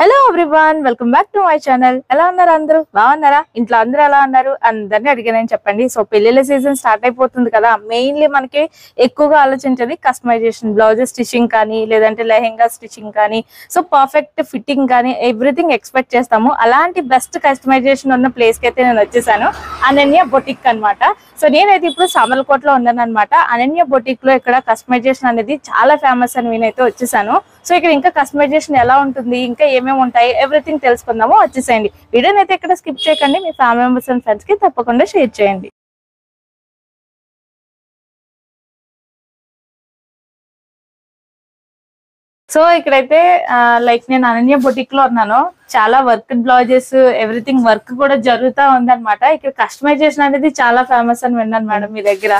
Hello everyone, welcome back to my channel. ఎలా ఉన్నారు అందరూ? బాగున్నారా? ఇంట్లో అందరూ ఎలా ఉన్నారు? అందరినీ అడిగానని చెప్పండి. సో పెళ్లిళ్ళ సీజన్ స్టార్ట్ అయిపోతుంది కదా, మెయిన్లీ మనకి ఎక్కువగా ఆలోచించేది కస్టమైజేషన్, బ్లౌజెస్ స్టిచ్చింగ్ కానీ, లేదంటే లెహెంగా స్టిచ్చింగ్ కానీ, సో పర్ఫెక్ట్ ఫిట్టింగ్ కానీ ఎవ్రీథింగ్ ఎక్స్పెక్ట్ చేస్తాము. అలాంటి బెస్ట్ కస్టమైజేషన్ ఉన్న ప్లేస్ కి అయితే నేను వచ్చేసాను, అనన్య బొటిక్ అన్నమాట. సో నేనైతే ఇప్పుడు సామర్లకోటలో ఉన్నాను అనమాట. అనన్య బొటిక్ లో ఇక్కడ కస్టమైజేషన్ అనేది చాలా ఫేమస్ అని నేనైతే వచ్చేసాను. సో ఇక్కడ ఇంకా కస్టమైజేషన్ ఎలా ఉంటుంది, ఇంకా ఏమేమి ఉంటాయి, ఎవ్రీథింగ్ తెలుసుకుందాము. వచ్చేసేయండి. వీడియోని అయితే ఎక్కడ స్కిప్ చేయకండి, మీ ఫ్యామిలీ మెంబర్స్ అండ్ ఫ్రెండ్స్ కి తప్పకుండా షేర్ చేయండి. సో ఇక్కడైతే లైక్ నేను అనన్య బొటిక్ లో ఉన్నాను. చాలా వర్క్ బ్లౌజెస్ ఎవ్రీథింగ్ వర్క్ కూడా జరుగుతా ఉంది అనమాట. ఇక్కడ కస్టమైజేషన్ అనేది చాలా ఫేమస్ అని విన్నాను మేడం మీ దగ్గర.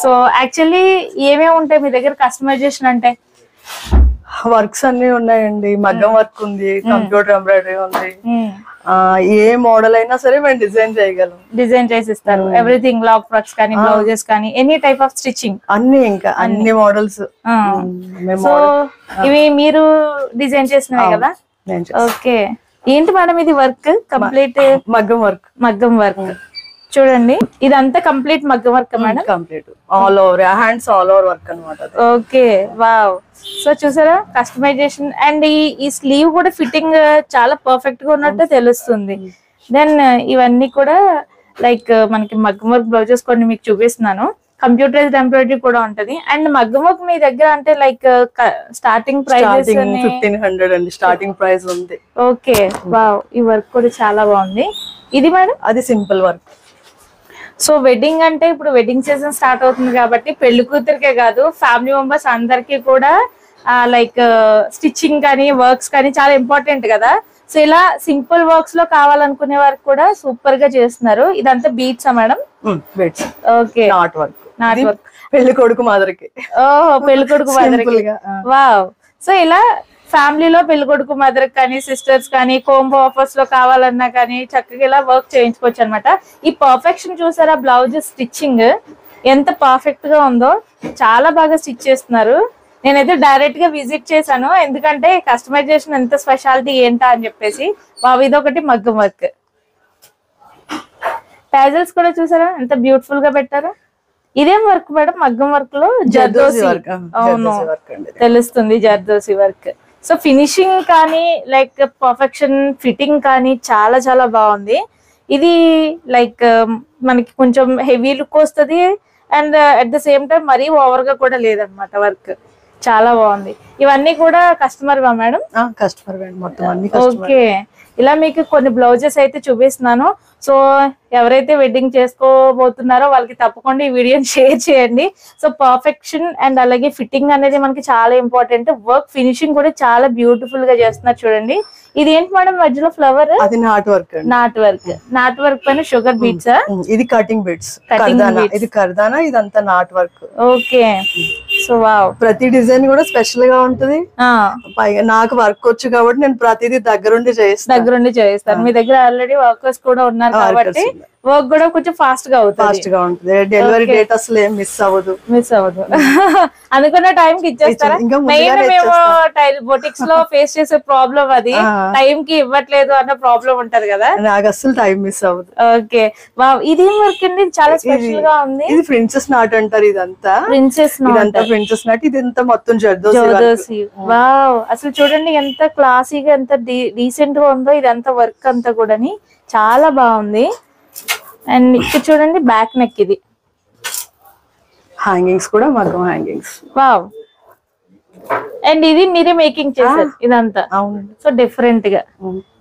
సో యాక్చువల్లీ ఏమేమి ఉంటాయి మీ దగ్గర కస్టమైజేషన్ అంటే? వర్క్స్ అన్ని ఉన్నాయండి. మగ్గం వర్క్ ఉంది, కంప్యూటర్ ఎంబ్రాయిడరీ ఉంది. ఏ మోడల్ అయినా సరే మేము డిజైన్ చేయగలం. డిజైన్ చేసి ఇస్తారు ఎవ్రీథింగ్, లాక్ ఫ్రాక్స్ కానీ, బ్లౌజెస్ కానీ, ఎనీ టైప్ ఆఫ్ స్టిచ్చింగ్ అన్ని, ఇంకా అన్ని మోడల్స్. సో ఇవి మీరు డిజైన్ చేసినవే కదా? ఓకే. ఏంటి మేడం ఇది వర్క్? కంప్లీట్ మగ్గం వర్క్. మగ్గం వర్క్ చూడండి, ఇదంతా కంప్లీట్ మగ్గం work madam. Complete all over hands, all over work అనమాట. Okay, wow. సో చూసారా కస్టమైజేషన్, అండ్ ఈ స్లీవ్ కూడా ఫిట్టింగ్ చాలా పర్ఫెక్ట్ గా ఉన్నట్టు తెలుస్తుంది. దెన్ ఇవన్నీ కూడా లైక్ మనకి మగ్గం వర్క్ బ్లౌజెస్ కొన్ని మీకు చూపిస్తున్నాను. కంప్యూటరైజ్డ్ ఎంబ్రాయిడరీ కూడా ఉంటది. అండ్ మగ్గం వర్క్ మీ దగ్గర అంటే లైక్ స్టార్టింగ్ ప్రైస్ 1500 అండి స్టార్టింగ్ ప్రైస్ ఉంది. Okay, wow. ఈ వర్క్ కూడా చాలా బాగుంది. ఇది మేడం అది సింపుల్ వర్క్. సో వెడ్డింగ్ అంటే ఇప్పుడు వెడ్డింగ్ సీజన్ స్టార్ట్ అవుతుంది కాబట్టి పెళ్లి కూతురికే కాదు, ఫ్యామిలీ మెంబర్స్ అందరికి కూడా లైక్ స్టిచ్చింగ్ కానీ, వర్క్స్ కానీ చాలా ఇంపార్టెంట్ కదా. సో ఇలా సింపుల్ వర్క్స్ లో కావాలనుకునే వారికి కూడా సూపర్ గా చేస్తున్నారు. ఇదంతా బీట్సా మేడం? Beats. Okay, not work. Not work. పెళ్లి కొడుకు మాదిరికి. ఓహో, పెళ్లి కొడుకు మాదిరికి. వావ్. సో ఇలా ఫ్యామిలీలో పెళ్లి కొడుకు మదర్ కానీ, సిస్టర్స్ కానీ, కోంబో ఆఫర్స్ లో కావాలన్నా కానీ చక్కగా ఇలా వర్క్ చేయించుకోవచ్చు అనమాట. ఈ పర్ఫెక్షన్ చూసారా, బ్లౌజ్ స్టిచ్చింగ్ ఎంత పర్ఫెక్ట్ గా ఉందో, చాలా బాగా స్టిచ్ చేస్తున్నారు. నేనైతే డైరెక్ట్ గా విజిట్ చేశాను, ఎందుకంటే కస్టమైజేషన్ ఎంత స్పెషాలిటీ ఏంటా అని చెప్పేసి. బాబు ఇదొకటి మగ్గం వర్క్. టాజల్స్ కూడా చూసారా ఎంత బ్యూటిఫుల్ గా పెట్టారు. ఇదేం వర్క్ మేడం? మగ్గం వర్క్ లో జర్దోసి. అవును, తెలుస్తుంది, జర్దోసి వర్క్. సో ఫినిషింగ్ కానీ, లైక్ పర్ఫెక్షన్ ఫిట్టింగ్ కానీ చాలా చాలా బాగుంది. ఇది లైక్ మనకి కొంచెం హెవీ లుక్ వస్తుంది, and at the same time మరీ ఓవర్ గా కూడా లేదనమాట. వర్క్ చాలా బాగుంది. ఇవన్నీ కూడా కస్టమర్ వా మేడం? కస్టమర్ మొత్తం అన్ని. ఓకే, ఇలా మీకు కొన్ని బ్లౌజెస్ అయితే చూపిస్తున్నాను. సో ఎవరైతే వెడ్డింగ్ చేసుకోబోతున్నారో వాళ్ళకి తప్పకుండా ఈ వీడియోని షేర్ చేయండి. సో పర్ఫెక్షన్ అండ్ అలాగే ఫిట్టింగ్ అనేది మనకి చాలా ఇంపార్టెంట్. వర్క్ ఫినిషింగ్ కూడా చాలా బ్యూటిఫుల్ గా చేస్తున్నారు చూడండి. ఇది ఏంటి మేడం మధ్యలో ఫ్లవర్? అది not work. Not work. Not work పైన షుగర్ బీట్స్. ఇది కటింగ్ బీట్స్. ఇది కర్దానా, ఇదంతా not work. Okay. So wow, ప్రతి డిజైన్ కూడా స్పెషల్ గా ఉంటది. పైగా నాకు వర్క్ వచ్చు కాబట్టి నేను ప్రతిదీ దగ్గరుండి చేస్తాను. మీ దగ్గర ఆల్రెడీ వర్కర్స్ కూడా ఉన్నారు కాబట్టి వర్క్ కూడా కొంచెం ఫాస్ట్ గా ఉంటుంది. డెలివరీ డేట్ అసలు ఏం మిస్ అవ్వదు. అనుకున్న టైం కి ఇచ్చేస్తారా? మెయిన్ మేము బొటిక్స్ లో ఫేస్ చేసే ప్రాబ్లం అది, టైం కి ఇవ్వట్లేదు అన్న ప్రాబ్లం ఉంటది కదా. నాకు అసలు టైం మిస్ అవ్వదు. ఓకే, ఇది వర్క్ అండి చాలా స్పెషల్ గా ఉంది. ఇది ప్రిన్సెస్ నాట్ అంటారు. ఇదంతా ప్రిన్సెస్ నాట్. ఇదంతా మొత్తం జర్దోసి. వావ్, అసలు చూడండి ఎంత క్లాసీగా, ఎంత డీసెంట్ గా ఉందో ఇదంతా వర్క్ అంతా కూడా చాలా బాగుంది. అండ్ ఇక్కడ చూడండి బ్యాక్ నెక్. ఇది హ్యాంగింగ్స్ కూడా మగ్గం హ్యాంగింగ్స్. వావ్. అండ్ ఇది మీరే మేకింగ్ చేశారు ఇదంతా? అవును. సో డిఫరెంట్ గా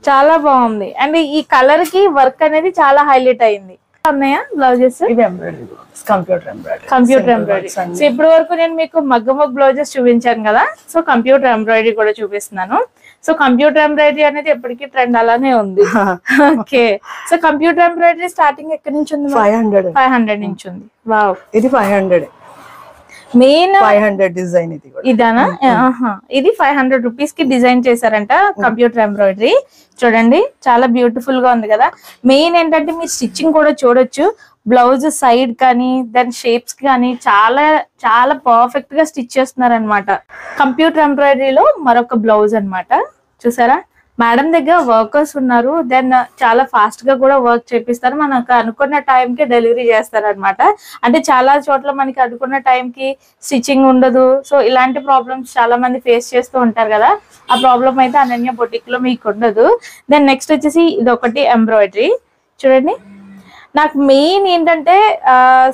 చాలా బాగుంది. అండ్ ఈ కలర్ కి వర్క్ అనేది చాలా హైలైట్ అయింది. ఉన్నాయా బ్లౌజెస్? Computer embroidery. సో ఇప్పటి వరకు నేను మీకు మగ్గం వర్క్ బ్లౌజెస్ చూపించాను కదా, సో కంప్యూటర్ ఎంబ్రాయిడరీ కూడా చూపిస్తున్నాను. సో కంప్యూటర్ ఎంబ్రాయిడరీ అనేది ఎప్పటికీ ట్రెండ్ అలానే ఉంది. Okay. So computer embroidery starting ఎక్కడి నుంచి ఉంది? 500 నుంచి ఉంది. వావ్. ఇది 500 మెయిన్ 500 డిజైన్. ఇది ఇదానా? ఇది 500 రూపీస్ కి డిజైన్ చేశారంట కంప్యూటర్ ఎంబ్రాయిడరీ. చూడండి చాలా బ్యూటిఫుల్ గా ఉంది కదా. మెయిన్ ఏంటంటే మీరు స్టిచ్చింగ్ కూడా చూడొచ్చు. బ్లౌజ్ సైడ్ కానీ, దాని షేప్స్ కానీ చాలా చాలా పర్ఫెక్ట్ గా స్టిచ్ చేస్తున్నారు అనమాట. కంప్యూటర్ ఎంబ్రాయిడరీలో మరొక బ్లౌజ్ అన్నమాట. చూసారా మేడం దగ్గర వర్కర్స్ ఉన్నారు, దెన్ చాలా ఫాస్ట్ గా కూడా వర్క్ చేపిస్తారు, మనకు అనుకున్న టైం కి డెలివరీ చేస్తారు అనమాట. అంటే చాలా చోట్ల మనకి అనుకున్న టైం కి స్టిచ్చింగ్ ఉండదు. సో ఇలాంటి ప్రాబ్లమ్స్ చాలా మంది ఫేస్ చేస్తూ ఉంటారు కదా, ఆ ప్రాబ్లం అయితే అనన్య బొటిక్ లో మీకు ఉండదు. దెన్ నెక్స్ట్ వచ్చేసి ఇది ఒకటి ఎంబ్రాయిడరీ చూడండి. నాకు మెయిన్ ఏంటంటే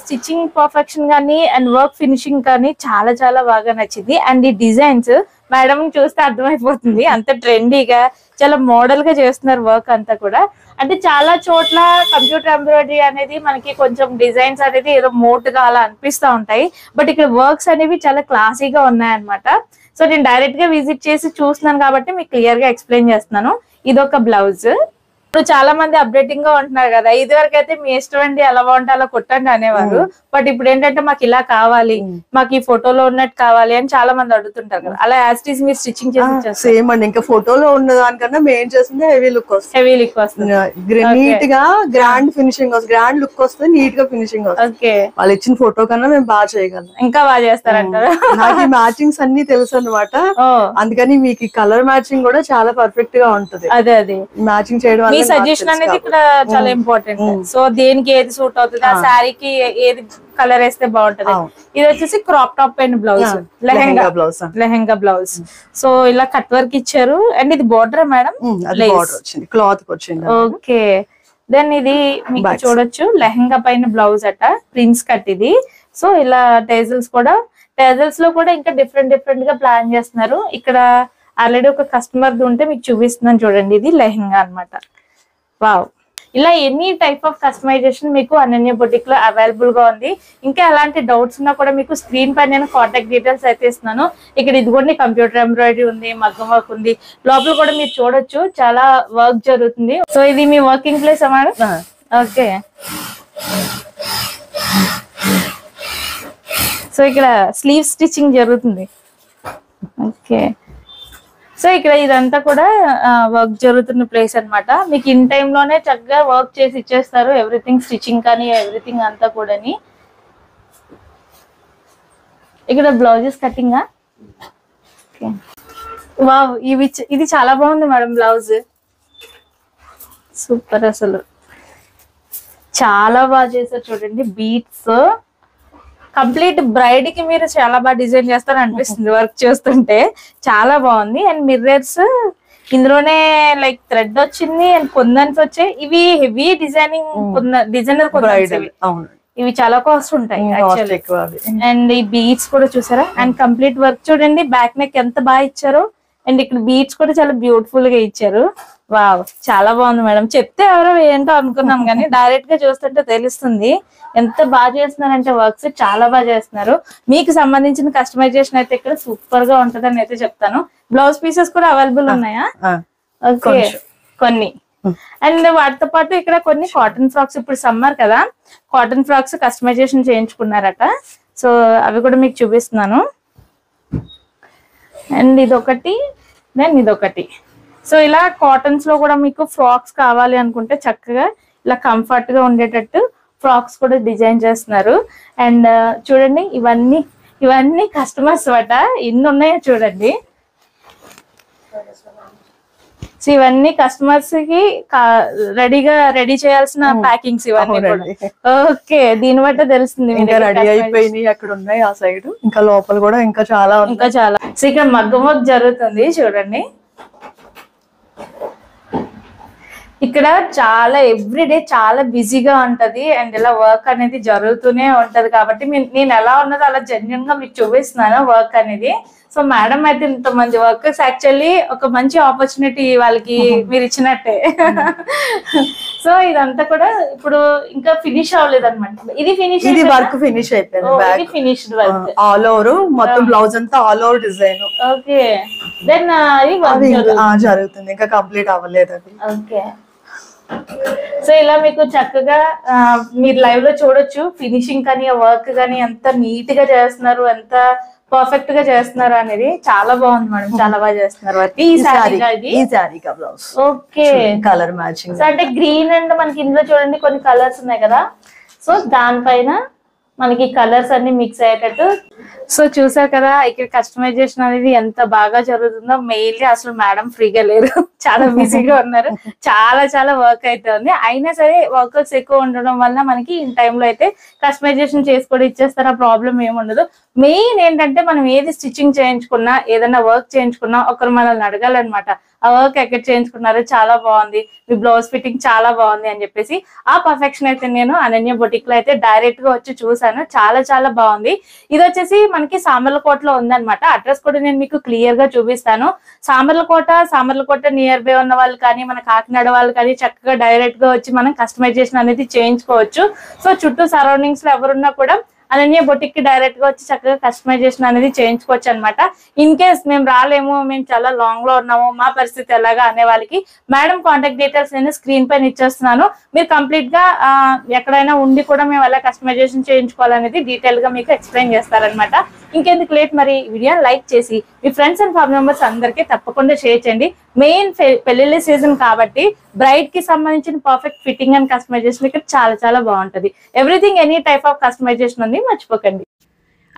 స్టిచ్చింగ్ పర్ఫెక్షన్ కానీ అండ్ వర్క్ ఫినిషింగ్ కానీ చాలా చాలా బాగా నచ్చింది. అండ్ ఈ డిజైన్స్ మేడం చూస్తే అర్థమైపోతుంది, అంత ట్రెండీగా చాలా మోడల్ గా చేస్తున్నారు వర్క్ అంతా కూడా. అంటే చాలా చోట్ల కంప్యూటర్ ఎంబ్రాయిడరీ అనేది మనకి కొంచెం డిజైన్స్ అనేది ఏదో మోటుగా అలా అనిపిస్తూ ఉంటాయి, బట్ ఇక్కడ వర్క్స్ అనేవి చాలా క్లాసీగా ఉన్నాయన్నమాట. సో నేను డైరెక్ట్ గా విజిట్ చేసి చూస్తున్నాను కాబట్టి మీకు క్లియర్ గా ఎక్స్ప్లెయిన్ చేస్తున్నాను. ఇదొక బ్లౌజ్. ఇప్పుడు చాలా మంది అప్డేటింగ్ గా ఉంటున్నారు కదా, ఇది వరకు అయితే మీ ఇష్టం అండి ఎలా బాగుంటే అలా కుట్టండి అనేవారు, బట్ ఇప్పుడు ఏంటంటే మాకు ఇలా కావాలి, మాకు ఈ ఫోటోలో ఉన్నట్టు కావాలి అని చాలా మంది అడుగుతుంటారు కదా, అలా యాజ్ ఇట్ ఈస్ మీరు స్టిచ్చింగ్ చేసి సేమ్ అండి. ఇంకా ఫోటోలో ఉన్న దానికన్నా మేము చేసింది హెవీ లుక్ వస్తుంది, హెవీ లుక్ వస్తుంది, నీట్ గా గ్రాండ్ ఫినిషింగ్ వస్తుంది, గ్రాండ్ లుక్ వస్తుంది, నీట్ గా ఫినిషింగ్ వస్తుంది. ఓకే, వాళ్ళు ఇచ్చిన ఫోటో కన్నా మేము బాగా చేయగలం, ఇంకా బాగా చేస్తారంటారు. నాకు ఈ మ్యాచింగ్స్ అన్ని తెలుసు అనమాట, అందుకని మీకు కలర్ మ్యాచింగ్ కూడా చాలా పర్ఫెక్ట్ గా ఉంటది. అదే అదే మ్యాచింగ్ చేయడం మీ సజెషన్ అనేది ఇక్కడ చాలా ఇంపార్టెంట్. సో దేనికి ఏది సూట్ అవుతుంది, ఆ శారీకి ఏది కలర్ వేస్తే బాగుంటది. ఇది వచ్చేసి crop top and blouse, lehenga blouse, lehenga blouse. So ఇలా కట్ వర్క్ ఇచ్చారు. అండ్ ఇది బోర్డర్ మేడం, క్లాత్ వచ్చింది. ఓకే, దెన్ ఇది మీకు చూడొచ్చు లెహెంగా పైన బ్లౌజ్ అట, ప్రిన్స్ కట్ ఇది. సో ఇలా టేజల్స్ కూడా, టేజల్స్ లో కూడా ఇంకా డిఫరెంట్ డిఫరెంట్ గా ప్లాన్ చేస్తున్నారు. ఇక్కడ ఆల్రెడీ ఒక కస్టమర్ ఉంటే మీకు చూపిస్తున్నాను చూడండి, ఇది లెహెంగా అన్నమాట. వావ్, ఇలా ఎనీ టైప్ ఆఫ్ కస్టమైజేషన్ మీకు అనన్య బొటిక్ లో అవైలబుల్ గా ఉంది. ఇంకా ఎలాంటి డౌట్స్ ఉన్నా కూడా మీకు స్క్రీన్ పై నేను కాంటాక్ట్ డీటెయిల్స్ అయితే ఇస్తున్నాను. ఇక్కడ ఇదిగోండి కంప్యూటర్ ఎంబ్రాయిడరీ ఉంది, మగ్గం వర్క్ ఉంది, లోపల కూడా మీరు చూడొచ్చు చాలా వర్క్ జరుగుతుంది. సో ఇది మీ working place madam? Okay, so ఇక్కడ స్లీవ్ స్టిచ్చింగ్ జరుగుతుంది. ఓకే, సో ఇక్కడ ఇదంతా కూడా వర్క్ జరుగుతున్న ప్లేస్ అన్నమాట. మీకు ఇన్ టైమ్ లోనే చక్కగా వర్క్ చేసి ఇచ్చేస్తారు, ఎవ్రీథింగ్ స్టిచ్చింగ్ కానీ ఎవ్రీథింగ్ అంతా కూడా. ఇక్కడ బ్లౌజెస్ కటింగ్. వావ్, ఇది చాలా బాగుంది మేడం బ్లౌజ్, సూపర్, అసలు చాలా బాగా చేశారు చూడండి. బీట్స్ కంప్లీట్ బ్రైడ్ కి మీరు చాలా బాగా డిజైన్ చేస్తారు అనిపిస్తుంది వర్క్ చేస్తుంటే, చాలా బాగుంది. అండ్ మిర్రర్స్ ఇందులోనే లైక్ థ్రెడ్ వచ్చింది అండ్ కొందన్స్ వచ్చాయి. ఇవి హెవీ డిజైనింగ్ డిజైనర్ కొందన్స్, ఇవి చాలా కాస్ట్ ఉంటాయి యాక్చువల్లీ. అండ్ ఈ బీట్స్ కూడా చూసారా, అండ్ కంప్లీట్ వర్క్ చూడండి, బ్యాక్ నెక్ ఎంత బాగా ఇచ్చారు. అండ్ ఇక్కడ బీట్స్ కూడా చాలా బ్యూటిఫుల్ గా ఇచ్చారు. వావ్, చాలా బాగుంది మేడం. చెప్తే ఎవరో ఏంటో అనుకున్నాం కానీ డైరెక్ట్ గా చూస్తుంటే తెలుస్తుంది ఎంత బాగా చేస్తున్నారంటే వర్క్స్ చాలా బాగా చేస్తున్నారు. మీకు సంబంధించిన కస్టమైజేషన్ అయితే ఇక్కడ సూపర్ గా ఉంటదని అయితే చెప్తాను. బ్లౌజ్ పీసెస్ కూడా అవైలబుల్ ఉన్నాయా? ఓకే, కొన్ని. అండ్ వాటితో పాటు ఇక్కడ కొన్ని కాటన్ ఫ్రాక్స్, ఇప్పుడు సమ్మర్ కదా, కాటన్ ఫ్రాక్స్ కస్టమైజేషన్ చేయించుకున్నారట. సో అవి కూడా మీకు చూపిస్తున్నాను. అండ్ ఇదొకటి, దెన్ ఇదొకటి. సో ఇలా కాటన్స్ లో కూడా మీకు ఫ్రాక్స్ కావాలి అనుకుంటే చక్కగా ఇలా కంఫర్ట్ గా ఉండేటట్టు ఫ్రాక్స్ కూడా డిజైన్ చేస్తున్నారు. అండ్ చూడండి, ఇవన్నీ కస్టమర్స్ అట, ఎన్ని ఉన్నాయో చూడండి. సో ఇవన్నీ కస్టమర్స్ కి రెడీ చేయాల్సిన ప్యాకింగ్స్ ఇవన్నీ కూడా. ఓకే, దీని బట్టి తెలుస్తుంది ఇంకా రెడీ అయిపోయినాయి, అక్కడ ఉన్నాయి ఆ సైడ్, ఇంకా లోపల కూడా ఇంకా చాలా. సో ఇక్కడ మగ్గం వర్క్ జరుగుతుంది చూడండి. ఇక్కడ చాలా ఎవ్రీడే చాలా బిజీగా ఉంటది అండ్ ఇలా వర్క్ అనేది జరుగుతూనే ఉంటది. కాబట్టి నేను ఎలా ఉన్నదో అలా జెన్యున్ గా మీకు చూపిస్తున్నాను వర్క్ అనేది. సో మేడం అయితే ఇంతమంది వర్కర్స్ యాక్చువల్లీ ఒక మంచి ఆపర్చునిటీ వాళ్ళకి మీరు ఇచ్చినట్టే. సో ఇదంతా కూడా ఇప్పుడు ఇంకా ఫినిష్ అవ్వలేదు అనమాట. ఇది వర్క్ ఫినిష్ అయిపోయింది, ఫినిష్డ్ వర్క్ ఆల్ ఓవర్, మొత్తం బ్లౌజ్ అంతా all over design. Okay, then జరుగుతుంది, ఇంకా కంప్లీట్ అవ్వలేదు అది. ఓకే, సో ఇలా మీకు చక్కగా మీరు లైవ్ లో చూడొచ్చు ఫినిషింగ్ కానీ వర్క్ కానీ ఎంత నీట్ గా చేస్తున్నారు, ఎంత పర్ఫెక్ట్ గా చేస్తున్నారు అనేది. చాలా బాగుంది మేడం, చాలా బాగా చేస్తున్నారు వర్క్. ఓకే, కలర్ మ్యాచింగ్ అంటే గ్రీన్ అండ్ మనకి ఇందులో చూడండి కొన్ని కలర్స్ ఉన్నాయి కదా. సో దానిపైన మనకి కలర్స్ అన్ని మిక్స్ అయ్యేటట్టు. సో చూసారు కదా ఇక్కడ కస్టమైజేషన్ అనేది ఎంత బాగా జరుగుతుందో. మెయిన్లీ అసలు మేడం ఫ్రీగా లేరు, చాలా బిజీగా ఉన్నారు, చాలా చాలా వర్క్ అయితే ఉంది. అయినా సరే వర్కర్స్ ఎక్కువ ఉండడం వల్ల మనకి ఈ టైంలో అయితే కస్టమైజేషన్ చేసి కూడా ఇచ్చేస్తారు, ఆ ప్రాబ్లం ఏముండదు. మెయిన్ ఏంటంటే మనం ఏది స్టిచ్చింగ్ చేయించుకున్నా ఏదైనా వర్క్ చేయించుకున్నా ఒకరు మనల్ని అడగాలన్నమాట, ఆ వర్క్ ఎక్కడ చేయించుకున్నారు, చాలా బాగుంది, మీ బ్లౌజ్ ఫిట్టింగ్ చాలా బాగుంది అని చెప్పేసి. ఆ పర్ఫెక్షన్ అయితే నేను అనన్య బొటిక్ లో అయితే డైరెక్ట్ గా వచ్చి చూసాను, చాలా చాలా బాగుంది. ఇది వచ్చేసి మనకి సామర్లకోటలో ఉందన్నమాట. అడ్రస్ కూడా నేను మీకు క్లియర్ గా చూపిస్తాను. సామర్లకోట నియర్ బై ఉన్న వాళ్ళు కానీ మన కాకినాడ వాళ్ళు కానీ చక్కగా డైరెక్ట్ గా వచ్చి మనం కస్టమైజేషన్ అనేది చేయించుకోవచ్చు. సో చుట్టూ సరౌండింగ్స్ లో ఎవరున్నా కూడా అనన్య బొటిక్ కి డైరెక్ట్ గా వచ్చి చక్కగా కస్టమైజేషన్ అనేది చేయించుకోవచ్చు అనమాట. ఇన్ కేస్ మేము రాలేము, మేము చాలా లాంగ్ లో ఉన్నాము, మా పరిస్థితి ఎలాగా అనే వాళ్ళకి మేడం కాంటాక్ట్ డీటెయిల్స్ నేను స్క్రీన్ పైన ఇచ్చేస్తున్నాను. మీరు కంప్లీట్ గా ఎక్కడైనా ఉండి కూడా మేము ఎలా కస్టమైజేషన్ చేయించుకోవాలనేది డీటెయిల్ గా మీకు ఎక్స్ప్లెయిన్ చేస్తారనమాట. ఇంకెందుకు లేట్, మరి వీడియో లైక్ చేసి మీ ఫ్రెండ్స్ అండ్ ఫ్యామిలీ మెంబర్స్ అందరికీ తప్పకుండా షేర్ చేయండి. మెయిన్ పెళ్లిళ్ళ సీజన్ కాబట్టి బ్రైడ్ కి సంబంధించిన పర్ఫెక్ట్ ఫిట్టింగ్ అండ్ కస్టమైజేషన్ ఇక్కడ చాలా చాలా బాగుంటది. Everything any type of customisation ఉంది, మర్చిపోకండి.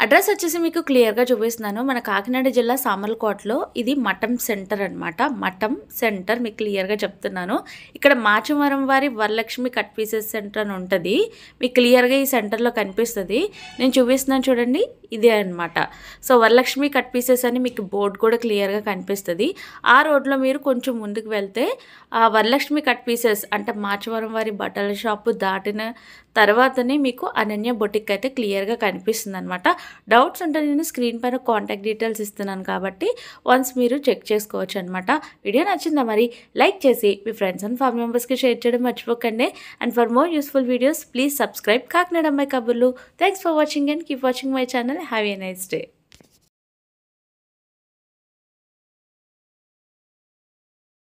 అడ్రస్ వచ్చేసి మీకు క్లియర్గా చూపిస్తున్నాను. మన కాకినాడ జిల్లా సామర్లకోటలో ఇది మఠం సెంటర్ అనమాట. మఠం సెంటర్ మీకు క్లియర్గా చెప్తున్నాను. ఇక్కడ మాచవరం వారి వరలక్ష్మి కట్ పీసెస్ సెంటర్ అని ఉంటుంది, మీకు క్లియర్గా ఈ సెంటర్లో కనిపిస్తుంది. నేను చూపిస్తున్నాను చూడండి, ఇదే అనమాట. సో వరలక్ష్మి కట్ పీసెస్ అని మీకు బోర్డు కూడా క్లియర్గా కనిపిస్తుంది. ఆ రోడ్లో మీరు కొంచెం ముందుకు వెళ్తే ఆ వరలక్ష్మి కట్ పీసెస్ అంటే మాచవరం వారి బట్టల షాపు దాటిన తర్వాతనే మీకు అనన్య బొటిక్ అయితే క్లియర్గా కనిపిస్తుంది అనమాట. డౌట్స్ ఉంటే నేను స్క్రీన్ పైన కాంటాక్ట్ డీటెయిల్స్ ఇస్తున్నాను కాబట్టి వన్స్ మీరు చెక్ చేసుకోవచ్చు అనమాట. వీడియో నచ్చిందా మరి లైక్ చేసి మీ ఫ్రెండ్స్ అండ్ ఫ్యామిలీ మెంబర్స్కి షేర్ చేయడం మర్చిపోకండి. And for more useful videos please subscribe Kakinada అమ్మాయి కబుర్లు. Thanks for watching and keep watching my channel. Have a nice day.